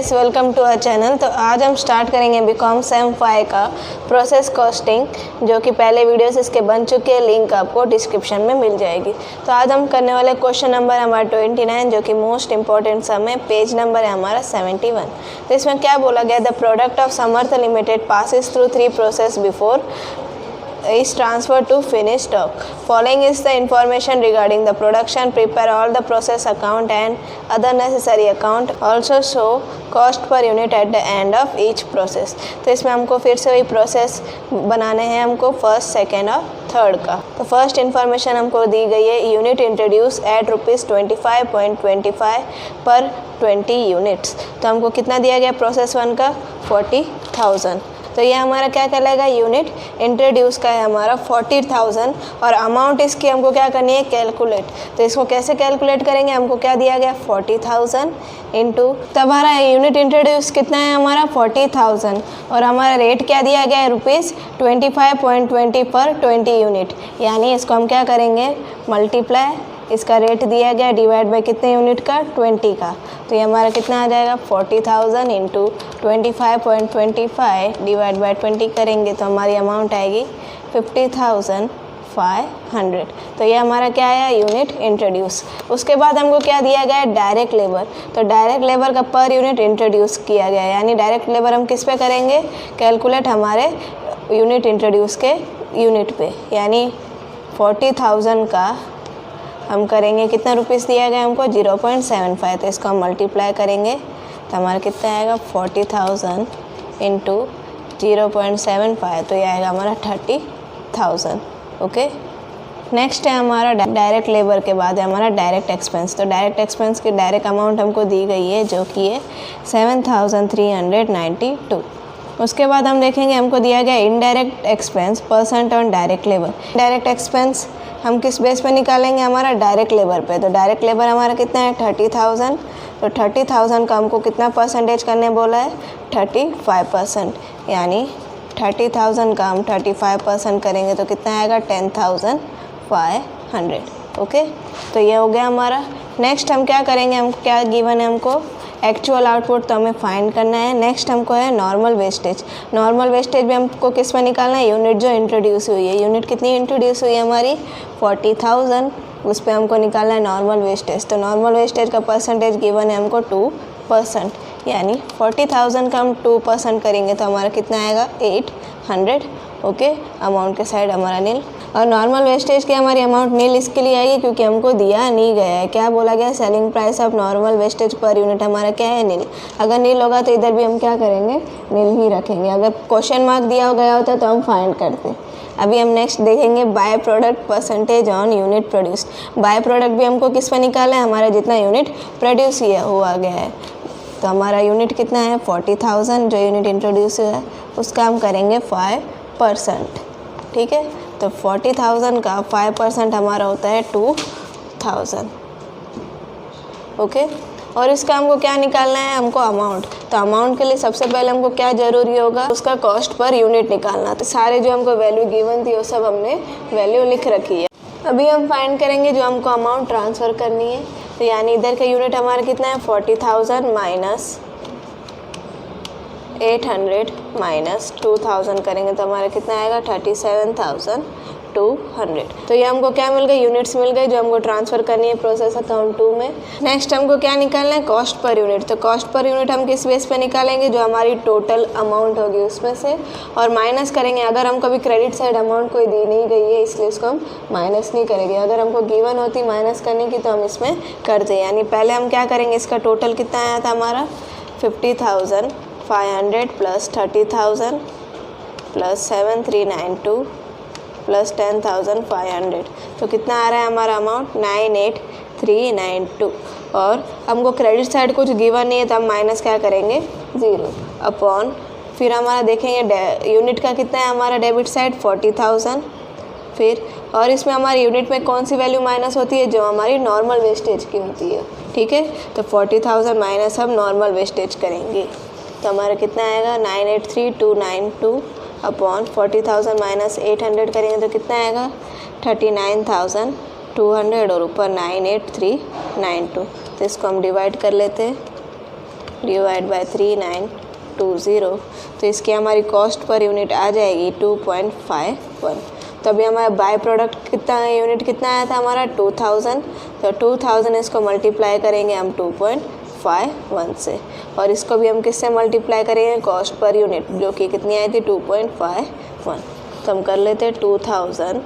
Guys, welcome to our channel. तो आज हम स्टार्ट करेंगे बीकॉम सेम 5 का प्रोसेस कॉस्टिंग, जो कि पहले वीडियोस इसके बन चुके हैं, लिंक आपको डिस्क्रिप्शन में मिल जाएगी। तो आज हम करने वाले क्वेश्चन नंबर हमारा 29, जो कि मोस्ट इंपॉर्टेंट सम है। पेज नंबर है हमारा 71। तो इसमें क्या बोला गया, the product of Samarth limited passes through 3 process before is transferred to finished stock. Following is the information regarding the production. Prepare all the process account and other necessary account. Also show cost per unit at the end of each process. तो इसमें हमको फिर से वही process बनाने हैं हमको first, second और थर्ड का। तो फर्स्ट इन्फॉर्मेशन हमको दी गई है, यूनिट इंट्रोड्यूस एट ₹25.25 पर 20 यूनिट्स। तो हमको कितना दिया गया प्रोसेस 1 का 40,000। तो ये हमारा क्या कहलाएगा, यूनिट इंट्रोड्यूस का है हमारा 40,000 और अमाउंट इसकी हमको क्या करनी है, कैलकुलेट। तो इसको कैसे कैलकुलेट करेंगे, हमको क्या दिया गया 40,000 इंटू, तब हमारा यूनिट इंट्रोड्यूस कितना है हमारा 40,000 और हमारा रेट क्या दिया गया है ₹25.20 पर 20 यूनिट। यानी इसको हम क्या करेंगे, मल्टीप्लाई, इसका रेट दिया गया डिवाइड बाई कितने यूनिट का 20 का। तो ये हमारा कितना आ जाएगा 40,000 इंटू 25.25 डिवाइड बाई 20 करेंगे तो हमारी अमाउंट आएगी 50,500। तो ये हमारा क्या आया, यूनिट इंट्रोड्यूस। उसके बाद हमको क्या दिया गया है, डायरेक्ट लेबर। तो डायरेक्ट लेबर का पर यूनिट इंट्रोड्यूस किया गया है, यानी डायरेक्ट लेबर हम किस पे करेंगे, कैलकुलेट हमारे यूनिट इंट्रोड्यूस के यूनिट पे। यानी 40,000 का हम करेंगे, कितना रुपीस दिया गया हमको 0.75। तो इसको हम मल्टीप्लाई करेंगे तो हमारा कितना आएगा 40,000 इंटू 0.75। तो ये आएगा हमारा 30,000। ओके, नेक्स्ट है हमारा डायरेक्ट लेबर के बाद है हमारा डायरेक्ट एक्सपेंस। तो डायरेक्ट एक्सपेंस की डायरेक्ट अमाउंट हमको दी गई है, जो कि है 7,392। उसके बाद हम देखेंगे हमको दिया गया indirect expense percent on direct labour. Direct expense हम किस बेस पे निकालेंगे, हमारा डायरेक्ट लेबर पे। तो डायरेक्ट लेबर हमारा कितना है 30,000। तो 30,000 का हमको कितना परसेंटेज करने बोला है, 35%। यानी 30,000 का हम 35% करेंगे तो कितना आएगा 10,500। ओके, तो ये हो गया हमारा। नेक्स्ट हम क्या करेंगे, हम क्या गिवन है हमको, एक्चुअल आउटपुट तो हमें फाइंड करना है। नेक्स्ट हमको है नॉर्मल वेस्टेज। नॉर्मल वेस्टेज भी हमको किस में निकालना है, यूनिट जो इंट्रोड्यूस हुई है। यूनिट कितनी इंट्रोड्यूस हुई है हमारी 40,000, उस पर हमको निकालना है नॉर्मल वेस्टेज। तो नॉर्मल वेस्टेज का परसेंटेज गिवन है हमको 2%। यानी 40,000 का हम 2% करेंगे तो हमारा कितना आएगा 800। ओके, अमाउंट के साइड हमारा नील। और नॉर्मल वेस्टेज की हमारी अमाउंट नील इसके लिए आएगी क्योंकि हमको दिया नहीं गया है। क्या बोला गया, selling price of normal wastage per unit हमारा क्या है, नील। अगर नील होगा तो इधर भी हम क्या करेंगे, नील ही रखेंगे। अगर क्वेश्चन मार्क दिया गया होता तो हम फाइंड करते। अभी हम नेक्स्ट देखेंगे by product percentage on unit produced. By product भी हमको किस पर निकाला है, हमारा जितना यूनिट प्रोड्यूस हुआ गया है। तो हमारा यूनिट कितना है 40,000, जो यूनिट इंट्रोड्यूस हुआ है उसका हम करेंगे 5%। ठीक है, तो 40,000 का 5% हमारा होता है 2,000। ओके, और इसका हमको क्या निकालना है, हमको अमाउंट। तो अमाउंट के लिए सबसे पहले हमको क्या ज़रूरी होगा, उसका कॉस्ट पर यूनिट निकालना। तो सारे जो हमको वैल्यू गिवन थी वो सब हमने वैल्यू लिख रखी है। अभी हम फाइंड करेंगे जो हमको अमाउंट ट्रांसफ़र करनी है। तो यानी इधर का यूनिट हमारा कितना है 40,000 माइनस 800 माइनस 2,000 करेंगे तो हमारा कितना आएगा 37,200। तो ये हमको क्या मिल गई, यूनिट्स मिल गई जो हमको ट्रांसफ़र करनी है प्रोसेस अकाउंट 2 में। नेक्स्ट हमको क्या निकालना है, कॉस्ट पर यूनिट। तो कॉस्ट पर यूनिट हम किस बेस पे निकालेंगे, जो हमारी टोटल अमाउंट होगी उसमें से, और माइनस करेंगे। अगर हमको अभी क्रेडिट साइड अमाउंट कोई दी नहीं गई है इसलिए इसको हम माइनस नहीं करेंगे। अगर हमको गिवन होती माइनस करने की तो हम इसमें करते। यानी पहले हम क्या करेंगे, इसका टोटल कितना आया था हमारा 50,500 प्लस 30,000 प्लस 7,392 प्लस 10,500। तो कितना आ रहा है हमारा अमाउंट 98,392। और हमको क्रेडिट साइड कुछ गिवन नहीं है तो हम माइनस क्या करेंगे 0 अपॉन, फिर हमारा देखेंगे यूनिट का कितना है हमारा डेबिट साइड 40,000। फिर और इसमें हमारी यूनिट में कौन सी वैल्यू माइनस होती है, जो हमारी नॉर्मल वेस्टेज की होती है। ठीक है, तो 40,000 माइनस हम नॉर्मल वेस्टेज करेंगे तो हमारा कितना आएगा 98,292 अपॉन 40,000 माइनस 800 करेंगे तो कितना आएगा 39,200 और ऊपर 98,392। तो इसको हम डिवाइड कर लेते हैं। डिवाइड बाय 3920, तो इसकी हमारी कॉस्ट पर यूनिट आ जाएगी 2.51। तो अभी हमारा बाय प्रोडक्ट कितना यूनिट कितना आया था हमारा 2000, तो 2000 इसको मल्टीप्लाई करेंगे हम 2.51 से, और इसको भी हम किससे मल्टीप्लाई करेंगे कॉस्ट पर यूनिट, जो कि कितनी आई थी 2.51। तो हम कर लेते हैं 2000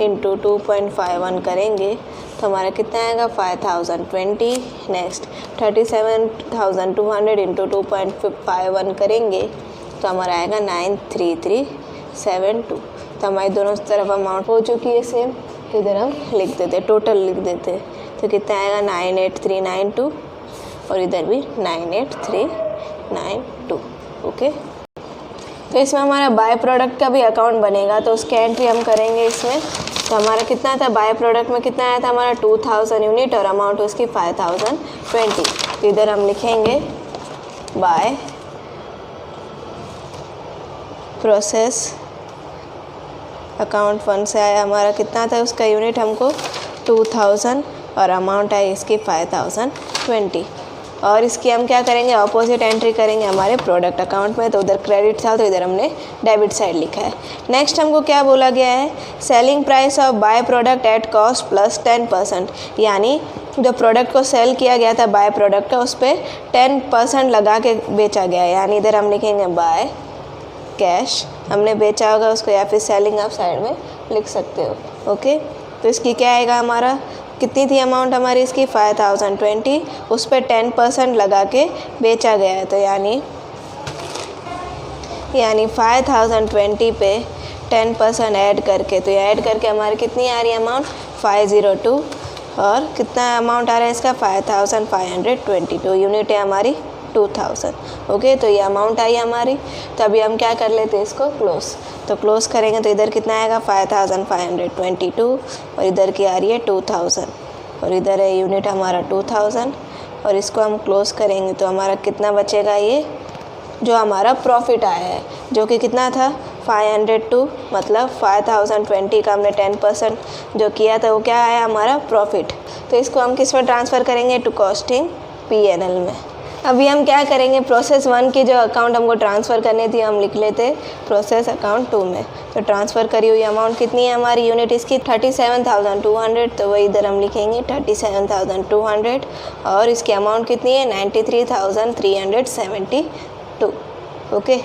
इंटू 2.51 करेंगे तो हमारा कितना आएगा 5020। नेक्स्ट 37,200 इंटू 2.51 करेंगे तो हमारा आएगा 93372। तो हमारी दोनों तरफ अमाउंट हो चुकी है सेम, तो इधर हम लिख देते टोटल लिख देते, तो कितना आएगा 98392 और इधर भी 98392। ओके, तो इसमें हमारा बाय प्रोडक्ट का भी अकाउंट बनेगा, तो उसके एंट्री हम करेंगे इसमें। तो हमारा कितना था बाय प्रोडक्ट में कितना आया था हमारा 2000 यूनिट और अमाउंट उसकी 5020। तो इधर हम लिखेंगे बाय प्रोसेस अकाउंट 1 से आया हमारा कितना था उसका यूनिट हमको 2000 और अमाउंट आई इसकी 5020। और इसकी हम क्या करेंगे ऑपोजिट एंट्री करेंगे हमारे प्रोडक्ट अकाउंट में, तो उधर क्रेडिट था तो इधर हमने डेबिट साइड लिखा है। नेक्स्ट हमको क्या बोला गया है selling price of by product at cost plus 10%, यानी जो प्रोडक्ट को सेल किया गया था बाय प्रोडक्ट का उस पर 10% लगा के बेचा गया है, यानी इधर हम लिखेंगे बाय कैश, हमने बेचा होगा उसको, या फिर सेलिंग आप साइड में लिख सकते हो। ओके, तो इसकी क्या आएगा हमारा कितनी थी अमाउंट हमारी इसकी 5020, उस पर 10% लगा के बेचा गया है, तो यानी 5020 पे 10% ऐड करके, तो ये ऐड करके हमारी कितनी आ रही है अमाउंट 502, और कितना अमाउंट आ रहा है इसका 5522 यूनिट है हमारी 2000। ओके, तो ये अमाउंट आई हमारी। तो अभी हम क्या कर लेते हैं इसको क्लोज, तो क्लोज करेंगे तो इधर कितना आएगा 5522 और इधर की आ रही है 2000 और इधर है यूनिट हमारा 2000, और इसको हम क्लोज करेंगे तो हमारा कितना बचेगा ये जो हमारा प्रॉफिट आया है, जो कि कितना था 502, मतलब 5020 का हमने 10% जो किया था वो क्या आया हमारा प्रॉफिट। तो इसको हम किस में ट्रांसफ़र करेंगे टू कॉस्टिंग P&L में। अभी हम क्या करेंगे प्रोसेस 1 की जो अकाउंट हमको ट्रांसफ़र करनी थी हम लिख लेते प्रोसेस अकाउंट 2 में। तो ट्रांसफ़र करी हुई अमाउंट कितनी है हमारी यूनिट इसकी 37,200, तो वही इधर हम लिखेंगे 37,200 और इसकी अमाउंट कितनी है 93,372। ओके,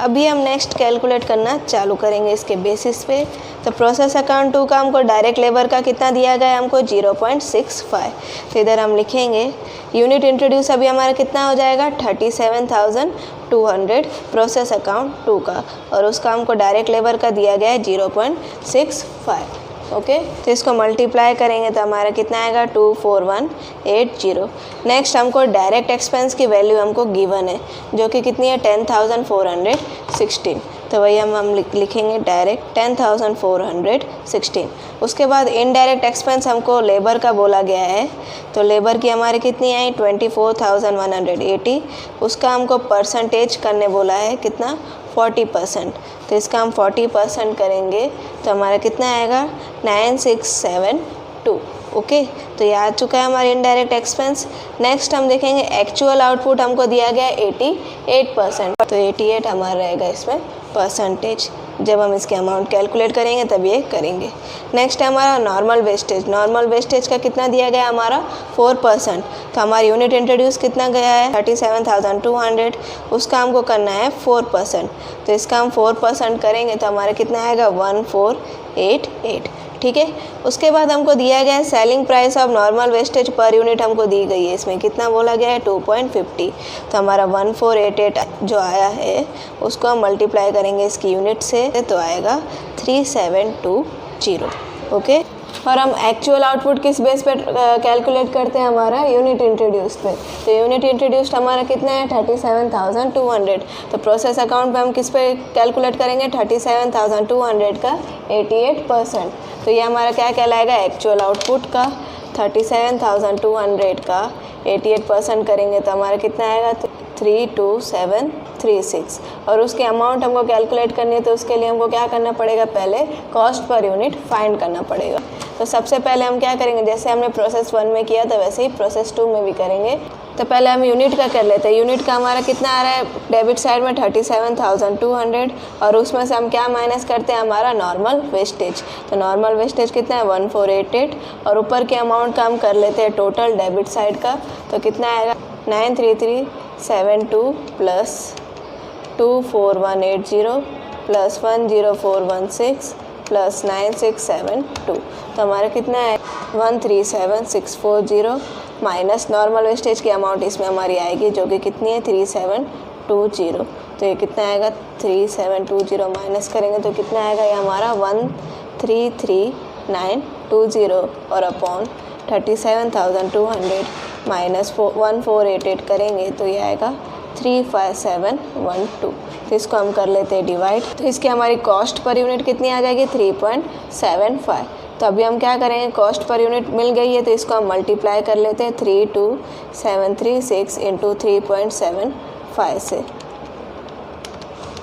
अभी हम नेक्स्ट कैलकुलेट करना चालू करेंगे इसके बेसिस पे। तो प्रोसेस अकाउंट 2 का हमको डायरेक्ट लेबर का कितना दिया गया है हमको 0.65, तो इधर हम लिखेंगे यूनिट इंट्रोड्यूस अभी हमारा कितना हो जाएगा 37,200 प्रोसेस अकाउंट 2 का, और उसका हमको डायरेक्ट लेबर का दिया गया है 0.65। ओके, तो इसको मल्टीप्लाई करेंगे तो हमारा कितना आएगा 24180। नेक्स्ट हमको डायरेक्ट एक्सपेंस की वैल्यू हमको गिवन है जो कि कितनी है 10,416, तो वही हम लिखेंगे डायरेक्ट 10,416। उसके बाद इनडायरेक्ट एक्सपेंस हमको लेबर का बोला गया है, तो लेबर की हमारी कितनी आई 24,180, उसका हमको परसेंटेज करने बोला है कितना 40%, तो इसका हम 40% करेंगे तो हमारा कितना आएगा 9672। ओके, तो ये आ चुका है हमारा इनडायरेक्ट एक्सपेंस। नेक्स्ट हम देखेंगे एक्चुअल आउटपुट हमको दिया गया है 88%, तो 88 हमारा रहेगा इसमें परसेंटेज। जब हम इसके अमाउंट कैलकुलेट करेंगे तब ये करेंगे। नेक्स्ट है हमारा नॉर्मल वेस्टेज। नॉर्मल वेस्टेज का कितना दिया गया हमारा 4%, तो हमारी यूनिट इंट्रोड्यूस कितना गया है 37,200, उसका हमको करना है 4%, तो इसका हम 4% करेंगे तो हमारा कितना आएगा 1488। ठीक है, उसके बाद हमको दिया गया है selling price of normal wastage per unit हमको दी गई है, इसमें कितना बोला गया है 2.50, तो हमारा 1488 जो आया है उसको हम मल्टीप्लाई करेंगे इसकी यूनिट से तो आएगा 3720। ओके, और हम एक्चुअल आउटपुट किस बेस पे कैलकुलेट करते हैं हमारा यूनिट इंट्रोड्यूस पे, तो यूनिट इंट्रोड्यूस्ड हमारा कितना है 37,200, तो प्रोसेस अकाउंट पे हम किस पे कैलकुलेट करेंगे 37,200 का 88%, तो ये हमारा क्या कहलाएगा एक्चुअल आउटपुट का 37,200 का 88% करेंगे तो हमारा कितना आएगा 32736, और उसके अमाउंट हमको कैलकुलेट करनी है तो उसके लिए हमको क्या करना पड़ेगा पहले कॉस्ट पर यूनिट फाइंड करना पड़ेगा। तो सबसे पहले हम क्या करेंगे जैसे हमने प्रोसेस 1 में किया था वैसे ही प्रोसेस 2 में भी करेंगे। तो पहले हम यूनिट का कर लेते हैं। यूनिट का हमारा कितना आ रहा है डेबिट साइड में 37,200 और उसमें से हम क्या माइनस करते हैं हमारा नॉर्मल वेस्टेज। तो नॉर्मल वेस्टेज कितना है 1488 और ऊपर के अमाउंट का हम कर लेते हैं टोटल डेबिट साइड का। तो कितना आएगा 93372 प्लस 24180 प्लस 10416 प्लस 9672। तो हमारा कितना है 137640 माइनस नॉर्मल वेस्टेज की अमाउंट इसमें हमारी आएगी जो कि कितनी है 3720। तो ये कितना आएगा 3720 माइनस करेंगे तो कितना आएगा ये हमारा 133,920 और अपॉन 37,200 माइनस 1488 करेंगे तो ये आएगा 35712। तो इसको हम कर लेते हैं डिवाइड। तो इसकी हमारी कॉस्ट पर यूनिट कितनी आ जाएगी 3.75। तो अभी हम क्या करेंगे कॉस्ट पर यूनिट मिल गई है तो इसको हम मल्टीप्लाई कर लेते हैं 32736 इंटू 3.75 से।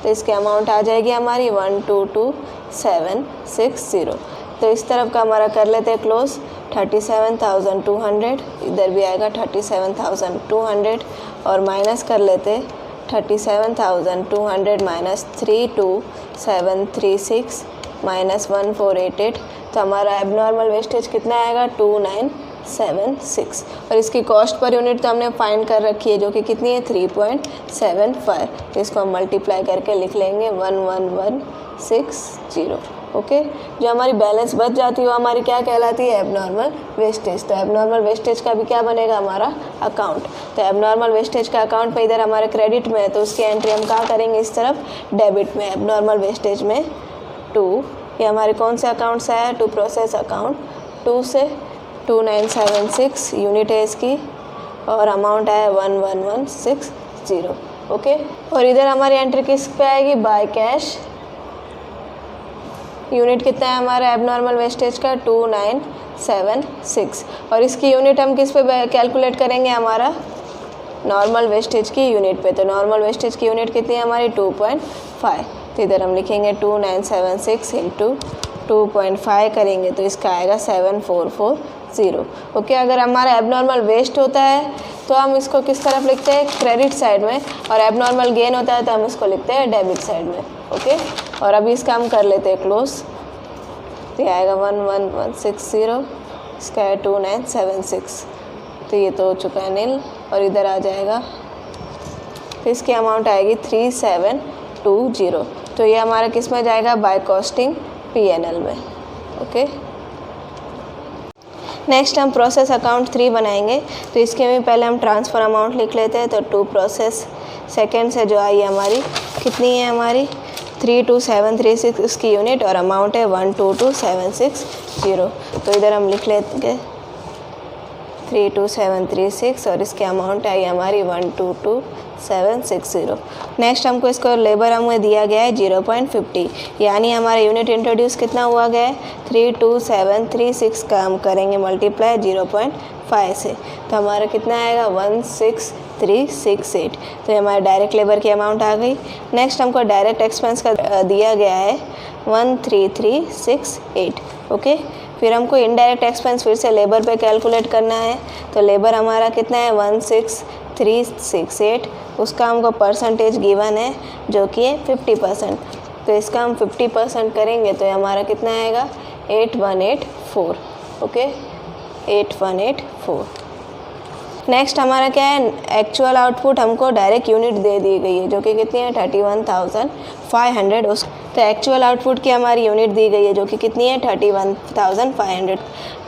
तो इसकी अमाउंट आ जाएगी हमारी 122760। तो इस तरफ का हमारा कर लेते हैं क्लोज 37,200 इधर भी आएगा 37,200 और माइनस कर लेते 37,200 माइनस 32736 माइनस 1488। तो हमारा एबनॉर्मल वेस्टेज कितना आएगा 2976 और इसकी कॉस्ट पर यूनिट तो हमने फाइंड कर रखी है जो कि कितनी है 3.75। तो इसको हम मल्टीप्लाई करके लिख लेंगे 11160। ओके जो हमारी बैलेंस बच जाती है वो हमारी क्या कहलाती है एबनॉर्मल वेस्टेज। तो एबनॉर्मल वेस्टेज का भी क्या बनेगा हमारा अकाउंट। तो एबनॉर्मल वेस्टेज का अकाउंट पे इधर हमारे क्रेडिट में है तो उसकी एंट्री हम क्या करेंगे इस तरफ डेबिट में एबनॉर्मल वेस्टेज में 2। ये हमारे कौन से अकाउंट से आया टू प्रोसेस अकाउंट 2 से 2976 यूनिट है इसकी और अमाउंट आया 11160। ओके और इधर हमारी एंट्री किस पे आएगी बाय कैश। यूनिट कितना है हमारा एबनॉर्मल वेस्टेज का 2976 और इसकी यूनिट हम किस पे कैलकुलेट करेंगे हमारा नॉर्मल वेस्टेज की यूनिट पे। तो नॉर्मल वेस्टेज की यूनिट कितनी है हमारी 2.5। तो इधर हम लिखेंगे 2976 इंटू 2.5 करेंगे तो इसका आएगा 7440। ओके अगर हमारा एबनॉर्मल वेस्ट होता है तो हम इसको किस तरफ लिखते हैं क्रेडिट साइड में और एबनॉर्मल गेन होता है तो हम इसको लिखते हैं डेबिट साइड में। ओके और अभी इसका हम कर लेते हैं क्लोज। तो ये आएगा 11160 इसका है 2976। तो ये तो हो चुका है नील और इधर आ जाएगा तो इसकी अमाउंट आएगी 3720। तो ये हमारा किस में जाएगा बाय कॉस्टिंग PNL में। ओके नेक्स्ट हम प्रोसेस अकाउंट 3 बनाएंगे। तो इसके में पहले हम ट्रांसफ़र अमाउंट लिख लेते हैं। तो टू प्रोसेस सेकेंड से जो आई है हमारी कितनी है हमारी 32736 उसकी यूनिट और अमाउंट है 122760। तो इधर हम लिख लेंगे 32736 और इसके अमाउंट आई हमारी 122760। नेक्स्ट हमको इसको लेबर हमें दिया गया है 0.50 यानी हमारा यूनिट इंट्रोड्यूस कितना हुआ गया है 32736 का हम करेंगे मल्टीप्लाई 0.5 से। तो हमारा कितना आएगा 16368। तो ये हमारे डायरेक्ट लेबर की अमाउंट आ गई। नेक्स्ट हमको डायरेक्ट एक्सपेंस का दिया गया है 13368। ओके फिर हमको इनडायरेक्ट एक्सपेंस फिर से लेबर पे कैलकुलेट करना है। तो लेबर हमारा कितना है 16368 उसका हमको परसेंटेज गिवन है जो कि है 50%। तो इसका हम 50% करेंगे तो ये हमारा कितना आएगा 8184। ओके 8184। नेक्स्ट हमारा क्या है एक्चुअल आउटपुट हमको डायरेक्ट यूनिट दे दी गई है जो कि कितनी है 31,500। उस तो एक्चुअल आउटपुट की हमारी यूनिट दी गई है जो कि कितनी है 31,500।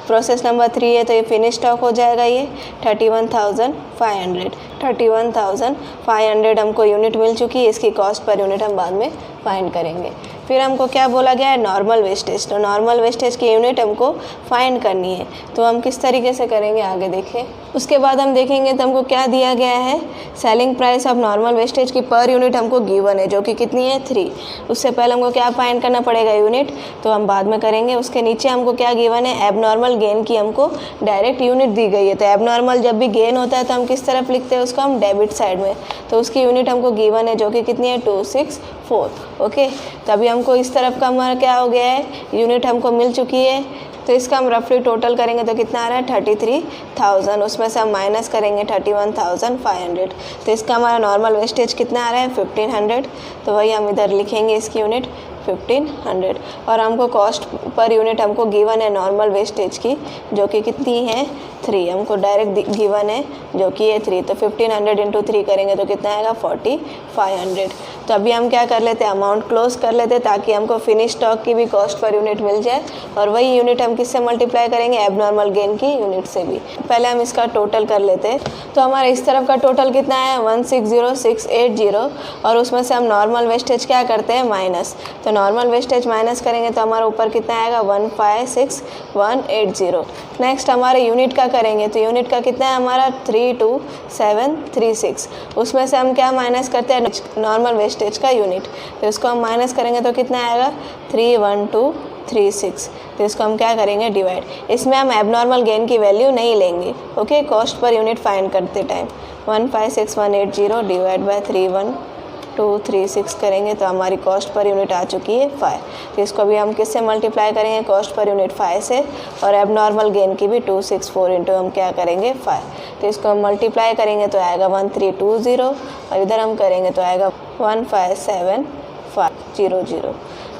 प्रोसेस नंबर 3 है तो ये फिनिश स्टॉक हो जाएगा ये 31,500 हमको यूनिट मिल चुकी है। इसकी कॉस्ट पर यूनिट हम बाद में फाइंड करेंगे। फिर हमको क्या बोला गया है नॉर्मल वेस्टेज। तो नॉर्मल वेस्टेज की यूनिट हमको फाइंड करनी है। तो हम किस तरीके से करेंगे आगे देखें। उसके बाद हम देखेंगे तो हमको क्या दिया गया है selling price of normal wastage की पर यूनिट हमको गिवन है जो कि कितनी है 3। उससे पहले हमको क्या फाइंड करना पड़ेगा यूनिट तो हम बाद में करेंगे। उसके नीचे हमको क्या गिवन है एबनॉर्मल गेन की हमको डायरेक्ट यूनिट दी गई है। तो एबनॉर्मल जब भी गेन होता है तो हम किस तरफ लिखते हैं उसको हम डेबिट साइड में। तो उसकी यूनिट हमको गिवन है जो कि कितनी है 264। ओके तो अभी हमको इस तरफ का हमारा क्या हो गया है यूनिट हमको मिल चुकी है तो इसका हम रफली टोटल करेंगे तो कितना आ रहा है 33,000, उसमें से हम माइनस करेंगे 31,500, तो इसका हमारा नॉर्मल वेस्टेज कितना आ रहा है 1500, तो वही हम इधर लिखेंगे इसकी यूनिट 1500। और हमको कॉस्ट पर यूनिट हमको गिवन है नॉर्मल वेस्टेज की, जो कि कितनी है 3, हमको डायरेक्ट गिवन है जो कि ये 3, तो 1500 इंटू 3 करेंगे तो कितना आएगा 4500। तो अभी हम क्या कर लेते हैं, अमाउंट क्लोज कर लेते हैं ताकि हमको फिनिश स्टॉक की भी कॉस्ट पर यूनिट मिल जाए, और वही यूनिट हम किससे मल्टीप्लाई करेंगे, एबनॉर्मल गेन की यूनिट से भी। पहले हम इसका टोटल कर लेते हैं, तो हमारा इस तरफ का टोटल कितना है 160680, और उसमें से हम नॉर्मल वेस्टेज क्या करते हैं माइनस, तो नॉर्मल वेस्टेज माइनस करेंगे तो हमारे ऊपर कितना आएगा 156180। नेक्स्ट हमारे यूनिट का करेंगे, तो यूनिट का कितना है हमारा 32736, उसमें से हम क्या माइनस करते हैं नॉर्मल वेस्टेज का यूनिट, तो इसको हम माइनस करेंगे तो कितना आएगा 31236, तो इसको हम क्या करेंगे डिवाइड, इसमें हम एबनॉर्मल गेन की वैल्यू नहीं लेंगे, okay. Cost per unit find करते टाइम 156180 डिवाइड बाय 31236 करेंगे तो हमारी कॉस्ट पर यूनिट आ चुकी है 5, तो इसको भी हम किससे मल्टीप्लाई करेंगे, कॉस्ट पर यूनिट 5 से, और एबनॉर्मल गेन की भी 264 इंटू हम क्या करेंगे 5, तो इसको हम मल्टीप्लाई करेंगे तो आएगा 1320, और इधर हम करेंगे तो आएगा 157500।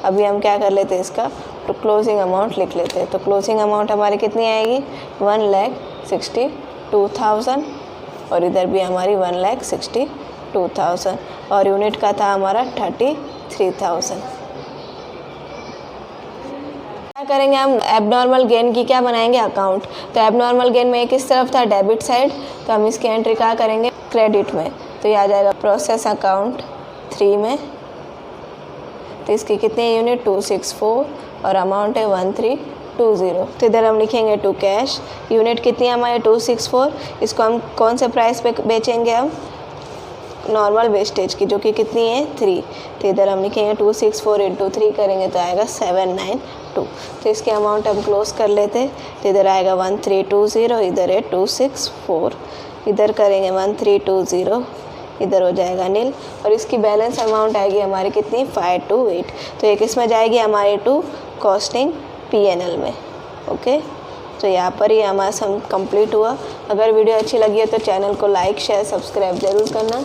अभी हम क्या कर लेते हैं इसका तो क्लोजिंग अमाउंट लिख लेते हैं, तो क्लोजिंग अमाउंट हमारी कितनी आएगी 1,62,000, और इधर भी हमारी 1,62,000, और यूनिट का था हमारा 33,000। क्या करेंगे हम एबनॉर्मल गेन की क्या बनाएंगे अकाउंट, तो एबनॉर्मल गेन में किस तरफ था डेबिट साइड, तो हम इसकी एंट्री क्या करेंगे क्रेडिट में, तो ये आ जाएगा प्रोसेस अकाउंट 3 में, तो इसकी कितनी यूनिट 264 और अमाउंट है 1320, तो इधर हम लिखेंगे टू कैश, यूनिट कितनी है हमारे 264, इसको हम कौन से प्राइस पे बेचेंगे हम नॉर्मल वेस्टेज की, जो कि कितनी है 3, तो इधर हम लिखेंगे 264 इंटू 3 करेंगे तो आएगा 792, तो इसके अमाउंट हम क्लोज कर लेते, तो इधर आएगा 1320, इधर है 264, इधर करेंगे 1320, इधर हो जाएगा नील, और इसकी बैलेंस अमाउंट आएगी हमारी कितनी 528, तो एक इसमें जाएगी हमारी 2 कॉस्टिंग P&L में, ओके। तो यहाँ पर ही हमारा सम कंप्लीट हुआ। अगर वीडियो अच्छी लगी है तो चैनल को लाइक शेयर सब्सक्राइब ज़रूर करना।